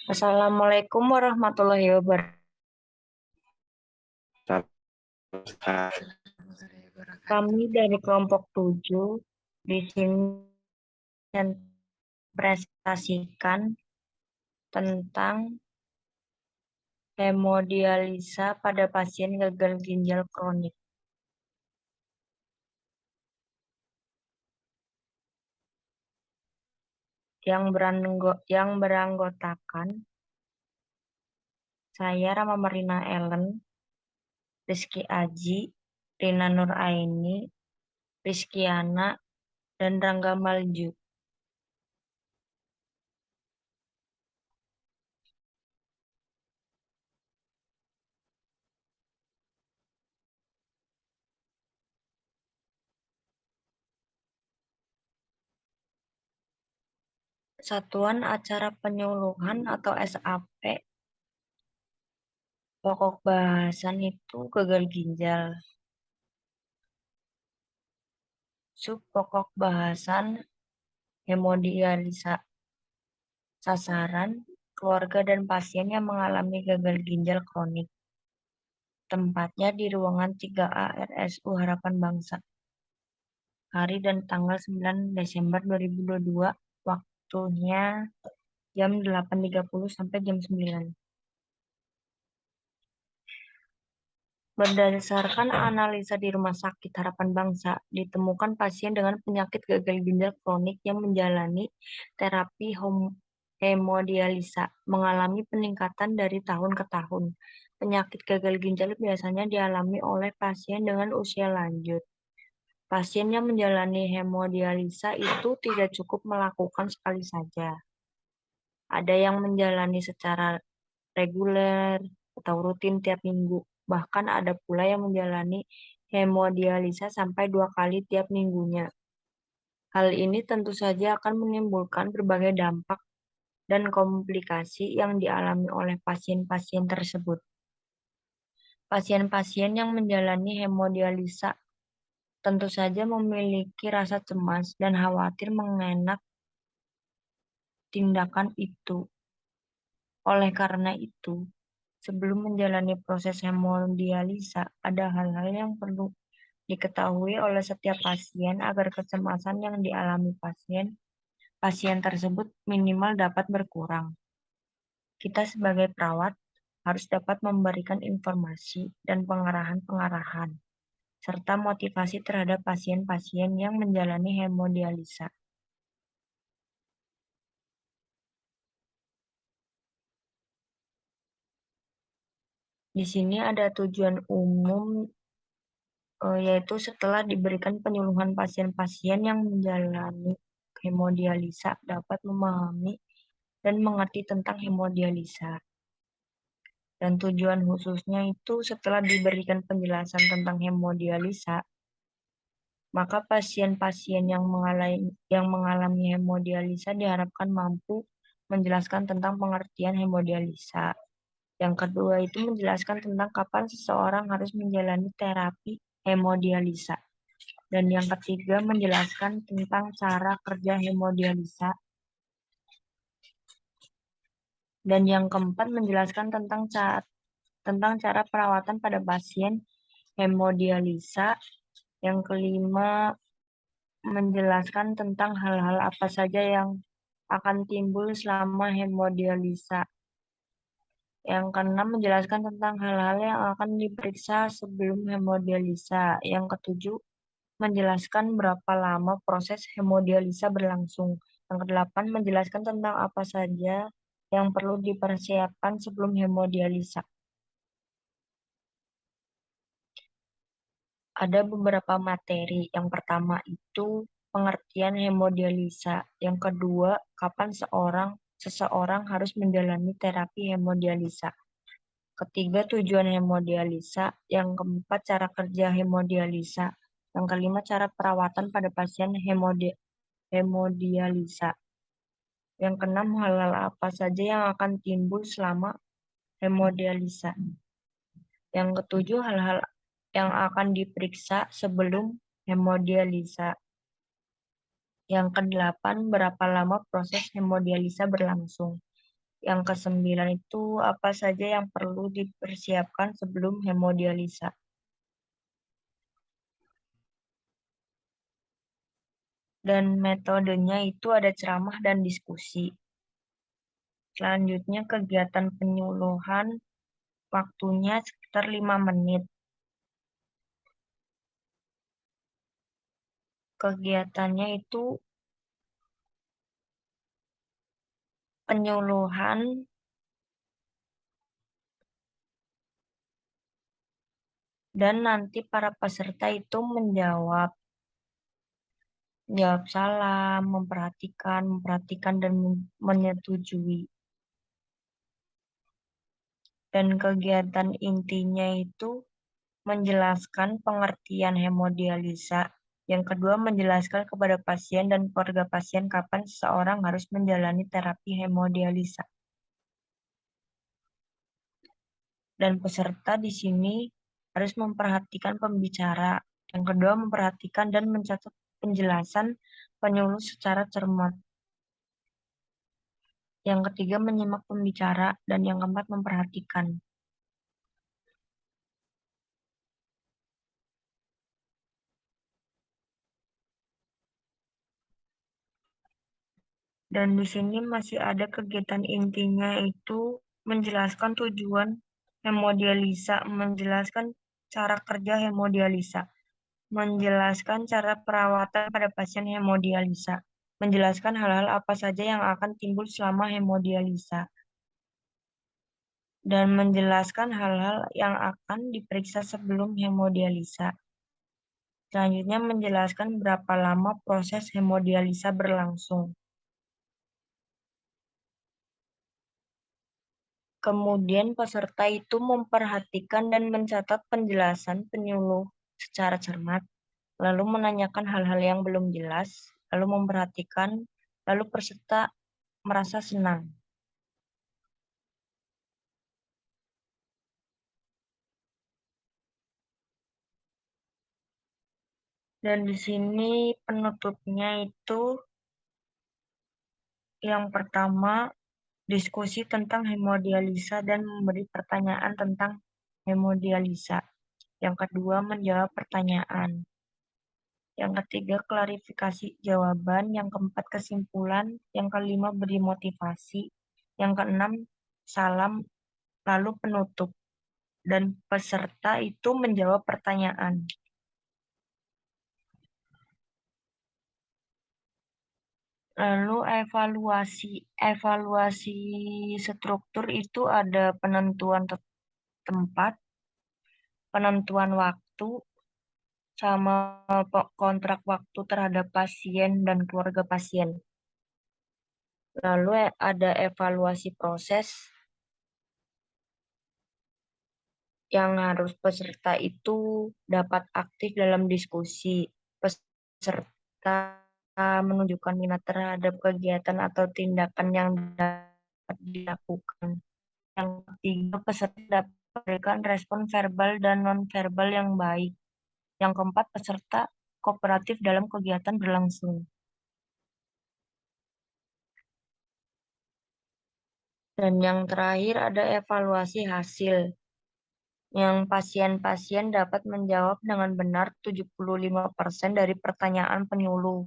Assalamualaikum warahmatullahi wabarakatuh. Kami dari kelompok 7 di sini presentasikan tentang hemodialisa pada pasien gagal ginjal kronik. Yang beranggotakan saya Rama Marina Ellen, Rizky Aji, Rina Nuraini, Rizkyana, dan Rangga Malju. Satuan Acara Penyuluhan atau SAP, pokok bahasan itu gagal ginjal. Sub pokok bahasan hemodialisa. Sasaran, keluarga dan pasien yang mengalami gagal ginjal kronik. Tempatnya di ruangan 3A RSU Harapan Bangsa. Hari dan tanggal 9 Desember 2022, waktunya jam 8.30 sampai jam 9. Berdasarkan analisa di Rumah Sakit Harapan Bangsa, ditemukan pasien dengan penyakit gagal ginjal kronik yang menjalani terapi hemodialisa mengalami peningkatan dari tahun ke tahun. Penyakit gagal ginjal biasanya dialami oleh pasien dengan usia lanjut. Pasien yang menjalani hemodialisa itu tidak cukup melakukan sekali saja. Ada yang menjalani secara reguler atau rutin tiap minggu. Bahkan ada pula yang menjalani hemodialisa sampai 2 kali tiap minggunya. Hal ini tentu saja akan menimbulkan berbagai dampak dan komplikasi yang dialami oleh pasien-pasien tersebut. Pasien-pasien yang menjalani hemodialisa tentu saja memiliki rasa cemas dan khawatir mengenai tindakan itu. Oleh karena itu, sebelum menjalani proses hemodialisa, ada hal-hal yang perlu diketahui oleh setiap pasien agar kecemasan yang dialami pasien tersebut minimal dapat berkurang. Kita sebagai perawat harus dapat memberikan informasi dan pengarahan-pengarahan, serta motivasi terhadap pasien-pasien yang menjalani hemodialisa. Di sini ada tujuan umum, yaitu setelah diberikan penyuluhan pasien-pasien yang menjalani hemodialisa dapat memahami dan mengerti tentang hemodialisa. Dan tujuan khususnya itu setelah diberikan penjelasan tentang hemodialisa, maka pasien-pasien yang mengalami hemodialisa diharapkan mampu menjelaskan tentang pengertian hemodialisa. Yang kedua itu menjelaskan tentang kapan seseorang harus menjalani terapi hemodialisa. Dan yang ketiga menjelaskan tentang cara kerja hemodialisa. Dan yang keempat menjelaskan tentang cara perawatan pada pasien hemodialisa. Yang kelima menjelaskan tentang hal-hal apa saja yang akan timbul selama hemodialisa. Yang keenam menjelaskan tentang hal-hal yang akan diperiksa sebelum hemodialisa. Yang ketujuh menjelaskan berapa lama proses hemodialisa berlangsung. Yang kedelapan menjelaskan tentang apa saja yang perlu dipersiapkan sebelum hemodialisa. Ada beberapa materi. Yang pertama itu pengertian hemodialisa. Yang kedua, kapan seseorang harus menjalani terapi hemodialisa. Ketiga, tujuan hemodialisa. Yang keempat, cara kerja hemodialisa. Yang kelima, cara perawatan pada pasien hemodialisa. Yang keenam, hal-hal apa saja yang akan timbul selama hemodialisa. Yang ketujuh, hal-hal yang akan diperiksa sebelum hemodialisa. Yang kedelapan, berapa lama proses hemodialisa berlangsung. Yang kesembilan itu apa saja yang perlu dipersiapkan sebelum hemodialisa. Dan metodenya itu ada ceramah dan diskusi. Selanjutnya kegiatan penyuluhan waktunya sekitar 5 menit. Kegiatannya itu penyuluhan dan nanti para peserta itu menjawab salam, memperhatikan dan menyetujui. Dan kegiatan intinya itu menjelaskan pengertian hemodialisa. Yang kedua, menjelaskan kepada pasien dan keluarga pasien kapan seseorang harus menjalani terapi hemodialisa. Dan peserta di sini harus memperhatikan pembicara. Yang kedua, memperhatikan dan mencatat penjelasan penyuluh secara cermat. Yang ketiga, menyimak pembicara. Dan yang keempat, memperhatikan. Dan di sini masih ada kegiatan intinya itu menjelaskan tujuan hemodialisa, menjelaskan cara kerja hemodialisa, menjelaskan cara perawatan pada pasien hemodialisa, menjelaskan hal-hal apa saja yang akan timbul selama hemodialisa, dan menjelaskan hal-hal yang akan diperiksa sebelum hemodialisa. Selanjutnya menjelaskan berapa lama proses hemodialisa berlangsung. Kemudian peserta itu memperhatikan dan mencatat penjelasan penyuluh secara cermat, lalu menanyakan hal-hal yang belum jelas, lalu memperhatikan, lalu peserta merasa senang. Dan di sini penutupnya itu yang pertama diskusi tentang hemodialisa dan memberi pertanyaan tentang hemodialisa. Yang kedua menjawab pertanyaan. Yang ketiga, klarifikasi jawaban. Yang keempat, kesimpulan. Yang kelima, beri motivasi. Yang keenam, salam, lalu penutup. Dan peserta itu menjawab pertanyaan. Lalu evaluasi struktur itu ada penentuan tempat, penentuan waktu, sama kontrak waktu terhadap pasien dan keluarga pasien. Lalu ada evaluasi proses yang harus peserta itu dapat aktif dalam diskusi. Peserta menunjukkan minat terhadap kegiatan atau tindakan yang dapat dilakukan. Yang ketiga, peserta dapat memberikan respon verbal dan non-verbal yang baik. Yang keempat, peserta kooperatif dalam kegiatan berlangsung. Dan yang terakhir ada evaluasi hasil. Yang pasien-pasien dapat menjawab dengan benar 75% dari pertanyaan penyuluh.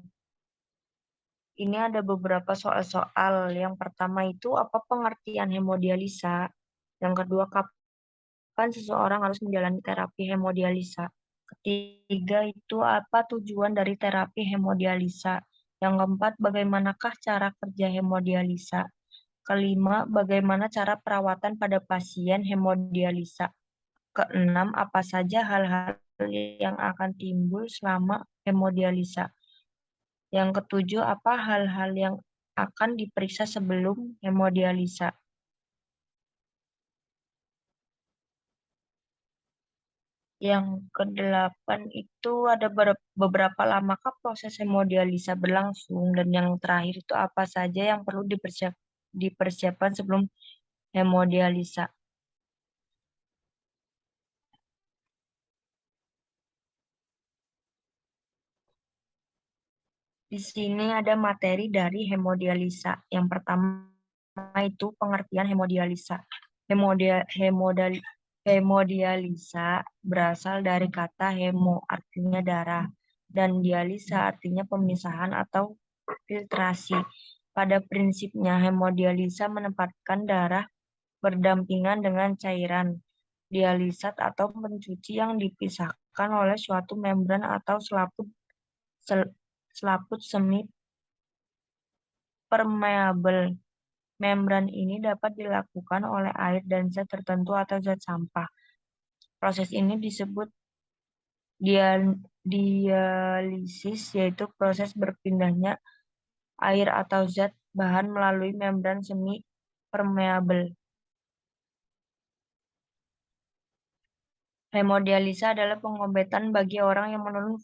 Ini ada beberapa soal-soal. Yang pertama itu apa pengertian hemodialisa? Yang kedua, kapan seseorang harus menjalani terapi hemodialisa? Ketiga itu apa tujuan dari terapi hemodialisa? Yang keempat, bagaimanakah cara kerja hemodialisa? Kelima, bagaimana cara perawatan pada pasien hemodialisa? Keenam, apa saja hal-hal yang akan timbul selama hemodialisa? Yang ketujuh, apa hal-hal yang akan diperiksa sebelum hemodialisa? Yang kedelapan itu ada beberapa lamakah proses hemodialisa berlangsung, dan yang terakhir itu apa saja yang perlu dipersiapkan sebelum hemodialisa. Di sini ada materi dari hemodialisa. Yang pertama itu pengertian hemodialisa. Hemodialisa berasal dari kata hemo, artinya darah, dan dialisa artinya pemisahan atau filtrasi. Pada prinsipnya, hemodialisa menempatkan darah berdampingan dengan cairan dialisat atau pencuci yang dipisahkan oleh suatu membran atau selaput semi permeabel. Membran ini dapat dilakukan oleh air dan zat tertentu atau zat sampah. Proses ini disebut dialisis, yaitu proses berpindahnya air atau zat bahan melalui membran semi permeabel. Hemodialisa adalah pengobatan bagi orang yang menurun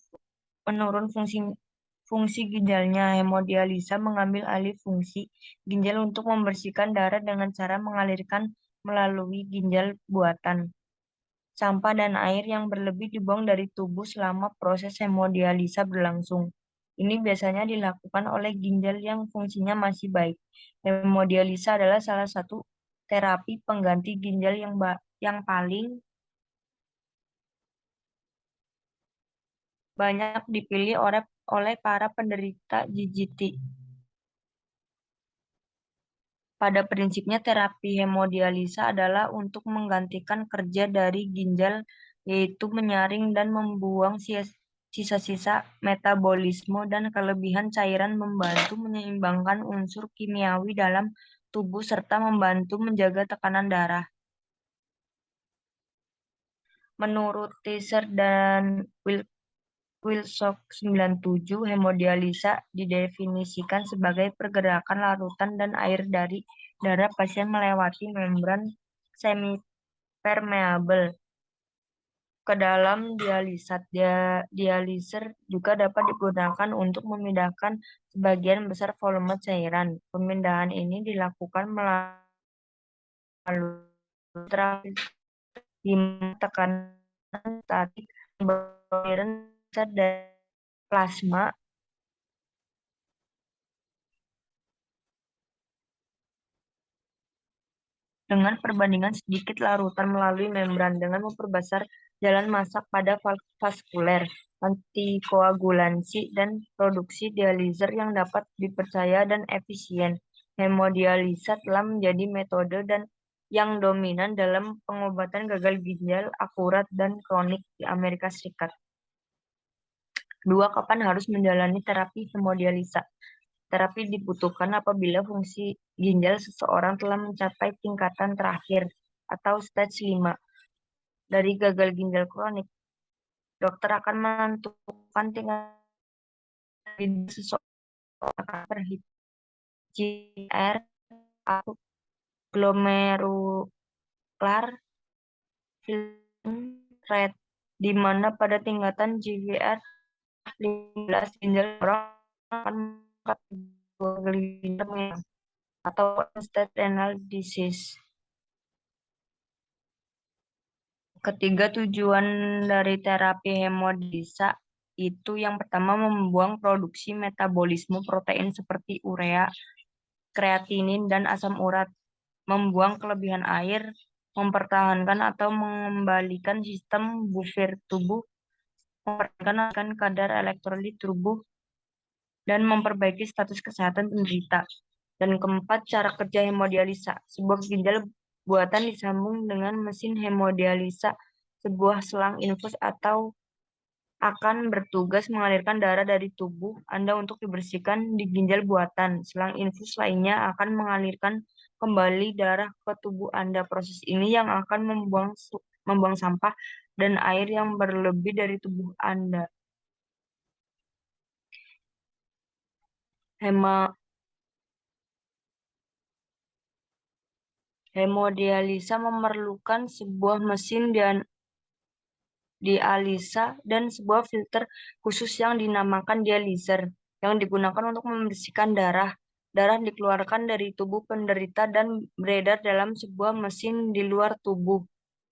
fungsi ginjalnya. Hemodialisa mengambil alih fungsi ginjal untuk membersihkan darah dengan cara mengalirkan melalui ginjal buatan. Sampah dan air yang berlebih dibuang dari tubuh selama proses hemodialisa berlangsung. Ini biasanya dilakukan oleh ginjal yang fungsinya masih baik. Hemodialisa adalah salah satu terapi pengganti ginjal yang paling banyak dipilih oleh para penderita GGT. Pada prinsipnya, terapi hemodialisa adalah untuk menggantikan kerja dari ginjal, yaitu menyaring dan membuang sisa-sisa metabolisme dan kelebihan cairan, membantu menyeimbangkan unsur kimiawi dalam tubuh, serta membantu menjaga tekanan darah. Menurut Tisser dan Wilcox 97, hemodialisa didefinisikan sebagai pergerakan larutan dan air dari darah pasien melewati membran semipermeabel ke dalam dialisat. Dialiser juga dapat digunakan untuk memindahkan sebagian besar volume cairan. Pemindahan ini dilakukan melalui tekanan statik aliran zat dan plasma dengan perbandingan sedikit larutan melalui membran dengan memperbesar jalan masak pada vaskuler, antikoagulansi, dan produksi dialiser yang dapat dipercaya dan efisien. Hemodialisa telah menjadi metode yang dominan dalam pengobatan gagal ginjal akurat dan kronik di Amerika Serikat. 2. Kapan harus menjalani terapi hemodialisa? Terapi dibutuhkan apabila fungsi ginjal seseorang telah mencapai tingkatan terakhir atau stage 5 dari gagal ginjal kronik. Dokter akan menentukan tingkat ginjal seseorang per GR atau glomerular filtration rate, di mana pada tingkatan GVR 15 ginjal orang akan gagal ginjal atau end-stage renal disease. Ketiga, tujuan dari terapi hemodialisa itu yang pertama membuang produksi metabolisme protein seperti urea, kreatinin, dan asam urat, membuang kelebihan air, mempertahankan atau mengembalikan sistem buffer tubuh, mempertahankan kadar elektrolit tubuh, dan memperbaiki status kesehatan penderita. Dan keempat, cara kerja hemodialisa. Sebuah ginjal buatan disambung dengan mesin hemodialisa, sebuah selang infus atau akan bertugas mengalirkan darah dari tubuh Anda untuk dibersihkan di ginjal buatan. Selang infus lainnya akan mengalirkan kembali darah ke tubuh Anda. Proses ini yang akan membuang sampah dan air yang berlebih dari tubuh Anda. Hemodialisa memerlukan sebuah mesin dialisa dan sebuah filter khusus yang dinamakan dialiser, yang digunakan untuk membersihkan darah. Darah dikeluarkan dari tubuh penderita dan beredar dalam sebuah mesin di luar tubuh.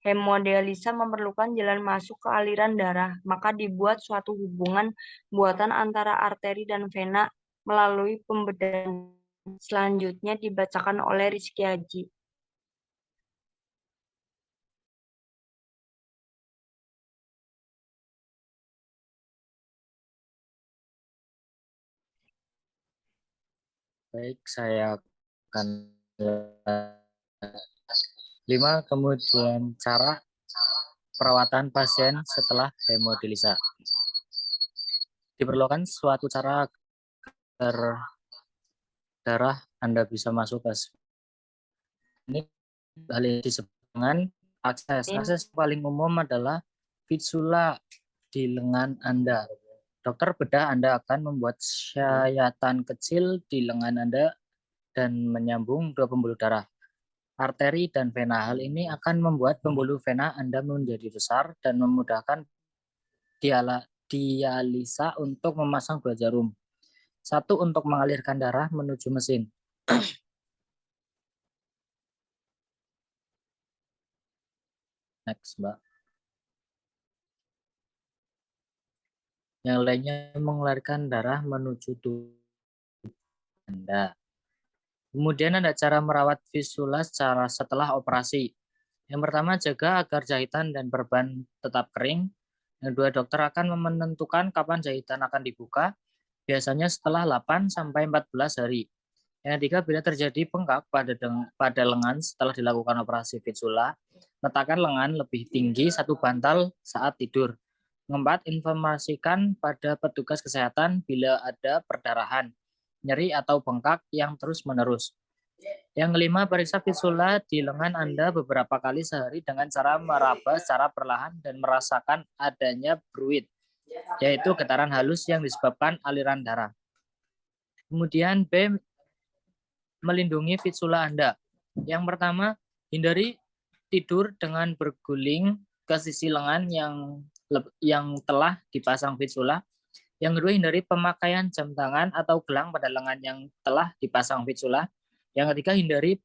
Hemodialisa memerlukan jalan masuk ke aliran darah, maka dibuat suatu hubungan buatan antara arteri dan vena melalui pembedahan Selanjutnya dibacakan oleh Rizky Haji. Baik, saya akan 5. Kemudian cara perawatan pasien setelah hemodialisa. Diperlukan suatu cara agar darah Anda bisa masuk ke ini. Hal ini disebut dengan akses. Akses paling umum adalah fistula di lengan Anda. Dokter bedah Anda akan membuat syayatan kecil di lengan Anda dan menyambung dua pembuluh darah, arteri dan vena. Hal ini akan membuat pembuluh vena Anda menjadi besar dan memudahkan dialisa untuk memasang dua jarum. Satu untuk mengalirkan darah menuju mesin. Next, Mbak. Yang lainnya mengalirkan darah menuju tubuh Anda. Kemudian ada cara merawat fistula setelah operasi. Yang pertama, jaga agar jahitan dan perban tetap kering. Yang kedua, dokter akan menentukan kapan jahitan akan dibuka, biasanya setelah 8-14 hari. Yang ketiga, bila terjadi bengkak pada lengan setelah dilakukan operasi fistula, letakkan lengan lebih tinggi satu bantal saat tidur. Keempat, informasikan pada petugas kesehatan bila ada perdarahan, nyeri atau bengkak yang terus-menerus. Yang kelima, periksa fistula di lengan Anda beberapa kali sehari dengan cara meraba secara perlahan dan merasakan adanya bruit, yaitu getaran halus yang disebabkan aliran darah. Kemudian B, melindungi fistula Anda. Yang pertama, hindari tidur dengan berguling ke sisi lengan yang telah dipasang fistula. Yang kedua, hindari pemakaian jam tangan atau gelang pada lengan yang telah dipasang fistula. Yang ketiga, hindari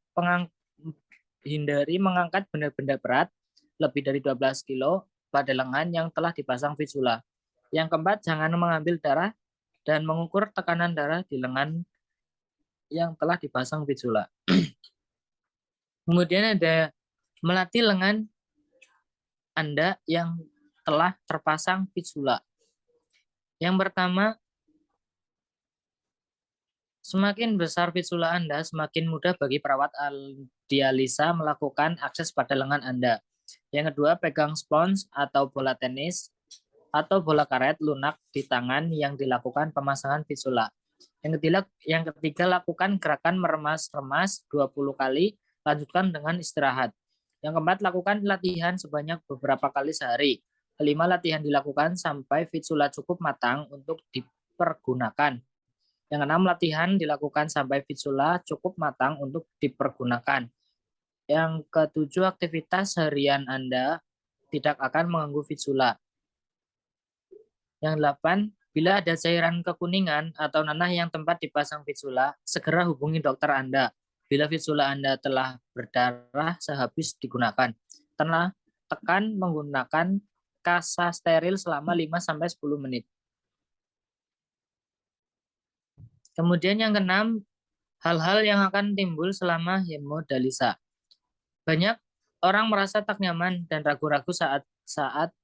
mengangkat benda-benda berat lebih dari 12 kilo pada lengan yang telah dipasang fistula. Yang keempat, jangan mengambil darah dan mengukur tekanan darah di lengan yang telah dipasang fistula. Kemudian ada melatih lengan Anda yang telah terpasang fistula. Yang pertama, semakin besar fistula Anda, semakin mudah bagi perawat dialisa melakukan akses pada lengan Anda. Yang kedua, pegang spons atau bola tenis atau bola karet lunak di tangan yang dilakukan pemasangan fistula. Yang ketiga, lakukan gerakan meremas-remas 20 kali, lanjutkan dengan istirahat. Yang keempat, lakukan latihan sebanyak beberapa kali sehari. Kelima, latihan dilakukan sampai fistula cukup matang untuk dipergunakan. Yang keenam, latihan dilakukan sampai fistula cukup matang untuk dipergunakan. Yang ketujuh, aktivitas harian Anda tidak akan mengganggu fistula. Yang delapan, bila ada cairan kekuningan atau nanah yang tempat dipasang fistula, segera hubungi dokter Anda. Bila fistula Anda telah berdarah sehabis digunakan, tekan menggunakan kasa steril selama 5-10 menit. Kemudian yang keenam, hal-hal yang akan timbul selama hemodialisa. Banyak orang merasa tak nyaman dan ragu-ragu saat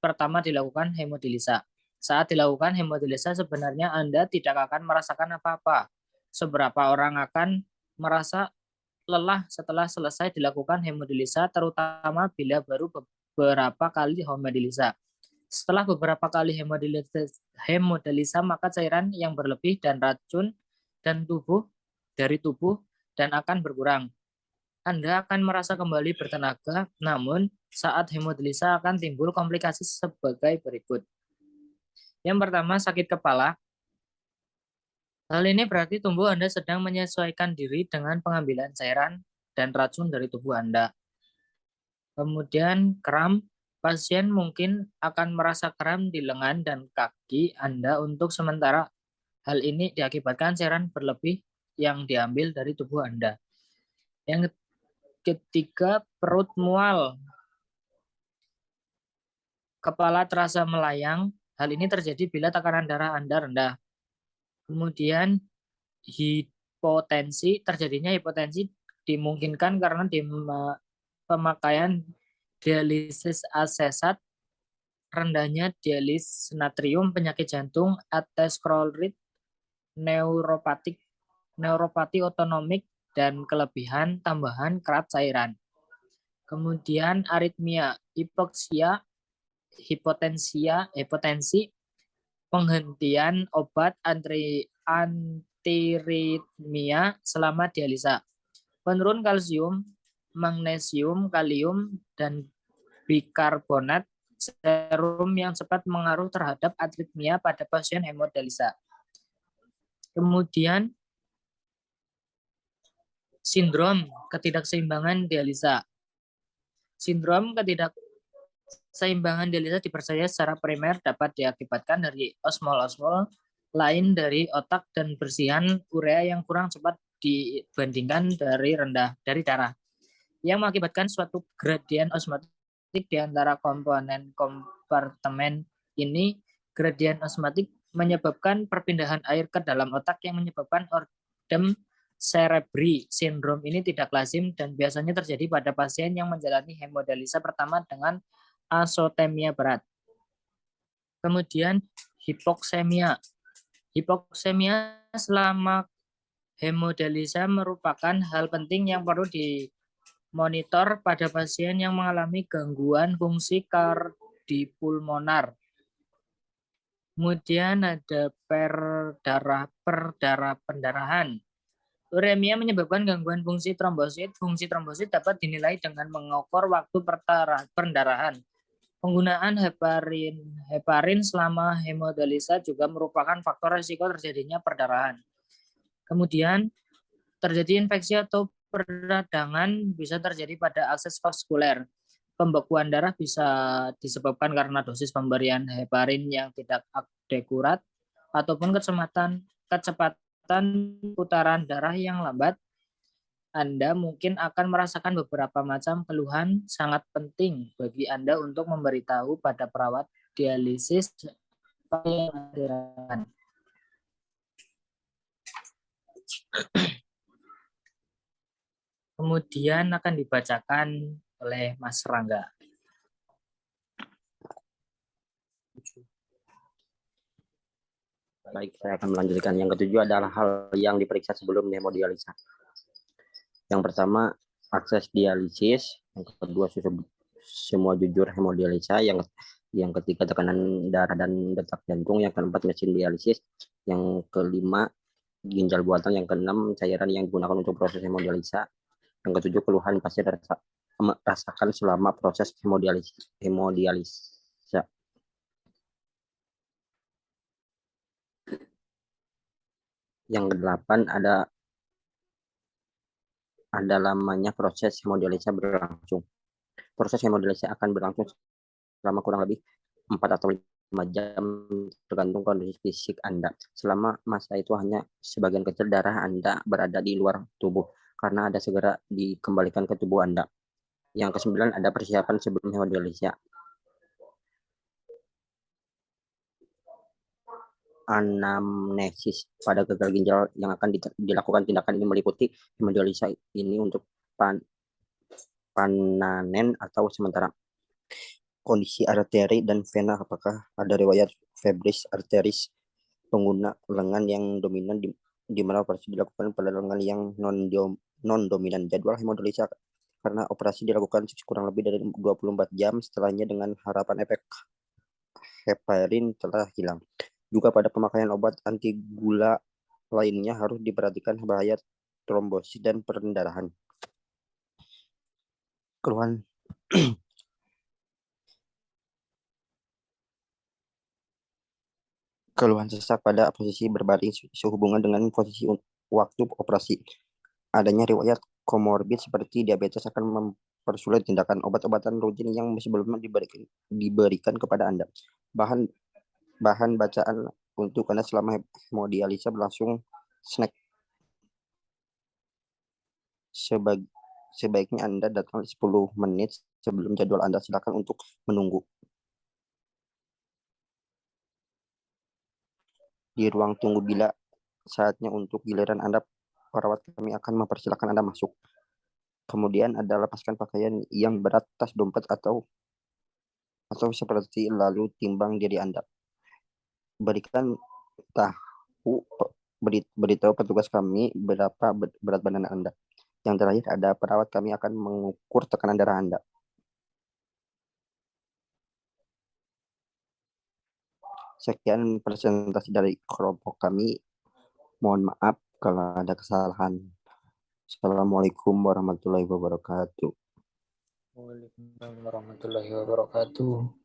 pertama dilakukan hemodialisa. Saat dilakukan hemodialisa sebenarnya Anda tidak akan merasakan apa-apa. Seberapa orang akan merasa lelah setelah selesai dilakukan hemodialisa, terutama bila baru beberapa kali hemodialisa. Setelah beberapa kali hemodialisa, maka cairan yang berlebih dan racun dari tubuh dan akan berkurang. Anda akan merasa kembali bertenaga, namun saat hemodialisa akan timbul komplikasi sebagai berikut. Yang pertama, sakit kepala. Hal ini berarti tubuh Anda sedang menyesuaikan diri dengan pengambilan cairan dan racun dari tubuh Anda. Kemudian kram, pasien mungkin akan merasa kram di lengan dan kaki Anda untuk sementara. Hal ini diakibatkan cairan berlebih yang diambil dari tubuh Anda. Yang ketiga, perut mual. Kepala terasa melayang. Hal ini terjadi bila tekanan darah Anda rendah. Kemudian terjadinya hipotensi dimungkinkan karena pemakaian dialisis asesat, rendahnya dialisis natrium, penyakit jantung, aterosklerosis, neuropati otonomik, dan kelebihan tambahan kerat cairan. Kemudian aritmia, hipoksia, hipotensi, penghentian obat antiritmia selama dialisa, penurun kalsium, magnesium, kalium, dan bikarbonat serum yang cepat mengaruh terhadap aritmia pada pasien hemodialisa. Kemudian sindrom ketidakseimbangan dialisa. Sindrom ketidakseimbangan dialisa dipercaya secara primer dapat diakibatkan dari osmol lain dari otak dan bersihan urea yang kurang cepat dibandingkan dari darah, yang mengakibatkan suatu gradien osmotik di antara komponen kompartemen ini. Gradien osmotik menyebabkan perpindahan air ke dalam otak yang menyebabkan odem cerebri. Sindrom ini tidak lazim dan biasanya terjadi pada pasien yang menjalani hemodialisa pertama dengan asotemia berat. Kemudian hipoksemia. Hipoksemia selama hemodialisa merupakan hal penting yang perlu dimonitor pada pasien yang mengalami gangguan fungsi kardipulmonar. Kemudian ada pendarahan. Uremia menyebabkan gangguan fungsi trombosit. Fungsi trombosit dapat dinilai dengan mengukur waktu pendarahan. Penggunaan heparin selama hemodialisa juga merupakan faktor risiko terjadinya perdarahan. Kemudian terjadi infeksi atau peradangan bisa terjadi pada akses vaskuler. Pembekuan darah bisa disebabkan karena dosis pemberian heparin yang tidak adekurat ataupun kecepatan putaran darah yang lambat. Anda mungkin akan merasakan beberapa macam keluhan. Sangat penting bagi Anda untuk memberitahu pada perawat dialisis supaya. Kemudian akan dibacakan oleh Mas Rangga. Baik, saya akan melanjutkan. Yang ketujuh adalah hal yang diperiksa sebelum hemodialisa. Yang pertama, akses dialisis. Yang kedua, semua jujur hemodialisa. Yang ketiga, tekanan darah dan detak jantung. Yang keempat, mesin dialisis. Yang kelima, ginjal buatan. Yang keenam, cairan yang digunakan untuk proses hemodialisa. Yang ketujuh, keluhan pasien rasakan selama proses hemodialisa. Yang kedelapan ada lamanya proses hemodialisa berlangsung. Proses hemodialisa akan berlangsung selama kurang lebih 4 atau 5 jam tergantung kondisi fisik Anda. Selama masa itu hanya sebagian kecil darah Anda berada di luar tubuh karena ada segera dikembalikan ke tubuh Anda. Yang kesembilan ada persiapan sebelum hemodialisa. Anamnesis pada gagal ginjal yang akan dilakukan tindakan ini meliputi hemodialisa ini untuk pananen atau sementara. Kondisi arteri dan vena, apakah ada riwayat febris arteris, pengguna lengan yang dominan di mana operasi dilakukan pada lengan yang non-dominan. Jadwal hemodialisa karena operasi dilakukan kurang lebih dari 24 jam setelahnya dengan harapan efek heparin telah hilang. Juga pada pemakaian obat anti gula lainnya harus diperhatikan bahaya trombosis dan pendarahan. Keluhan sesak pada posisi berbaring sehubungan dengan posisi waktu operasi. Adanya riwayat komorbid seperti diabetes akan mempersulit tindakan. Obat-obatan rutin yang sebelumnya diberikan kepada Anda. Bahan bacaan untuk Anda selama hemodialisa berlangsung. Snack. Sebaiknya Anda datang 10 menit sebelum jadwal Anda. Silakan untuk menunggu di ruang tunggu bila saatnya untuk giliran Anda perawat kami akan mempersilahkan Anda masuk. Kemudian Anda lepaskan pakaian yang berat, tas, dompet, atau seperti lalu timbang diri Anda. Beritahu petugas kami berapa berat badan Anda. Yang terakhir, ada perawat kami akan mengukur tekanan darah Anda. Sekian presentasi dari kelompok kami. Mohon maaf kalau ada kesalahan. Assalamualaikum warahmatullahi wabarakatuh. Waalaikumsalam warahmatullahi wabarakatuh.